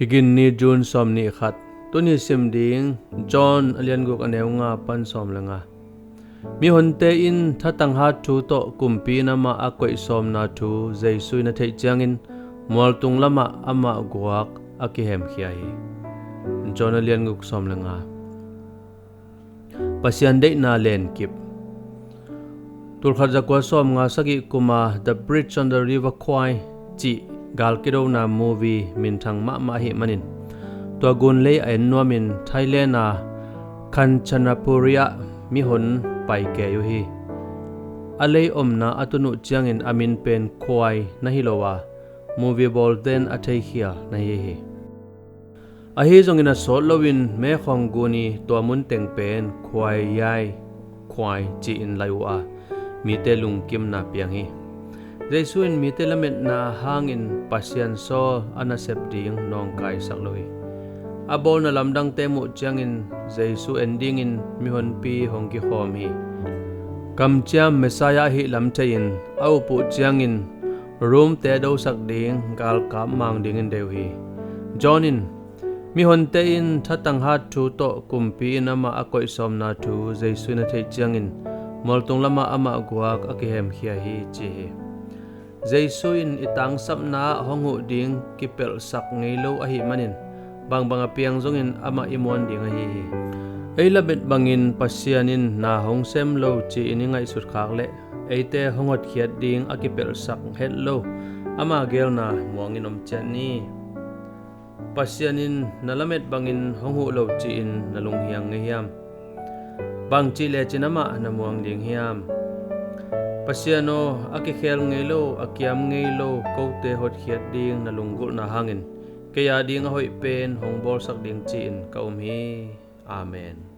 Higin ni June som ni khat tuni sim ding John alian guk aneu nga pan som langa mi honte in thatang ha thu to kumpi na ma akoi som na thu Jesu na thei changin mual tung lama ama guak akihem khiai John alian guk som langa Pasian Deihna Lenkip tulkhat zakwa som nga sagi kuma The Bridge on the River Kwai chi gal kido na movie min thang ma hi manin to gun le en nomin Thailand na Kanchanpuria mi hon pai ke yu hi alei omna atunu changin amin pen khwai na hilowa movie bol den athei khia na hi ahi zongina solowin me khong guni to mun teng pen khwai yai khwai chi in laiwa mi te lungkim na piang hi Jesu in mi te lamet na hangin Pasian so anasep ding nong kai sakloi abol na lamdang temu changin Jesu ending in mi hon pi hongki khom hi kam chiam Messiah hi lam chain au pu changin room te do sak ding gal kam mang ding in deu hi Johnin mi hon te in thatang hat thu to kumpi nama akoi som na thu Jesu na thei changin moltung lama ama guak akihem khia hi chi Jesu in itang sapna hongu ding kipel sak ngelo ahi manin bang piang zongin ama imon ding ahi ei labet bangin Pasianin na hong sem lo chi iningai sut khak le eite hongot khiat ding akipel sak hello ama gel na muangin om chani Pasianin nalamet bangin hongu lo chi in nalung hiang ngehiam bang chi le chinama na muang ding hiam Pasiano akikhel ngelo akiam ngelo kote hot khiat ding nalunggul na hangin kaya ding hoi pen hongbol sak ding chin kaum hi amen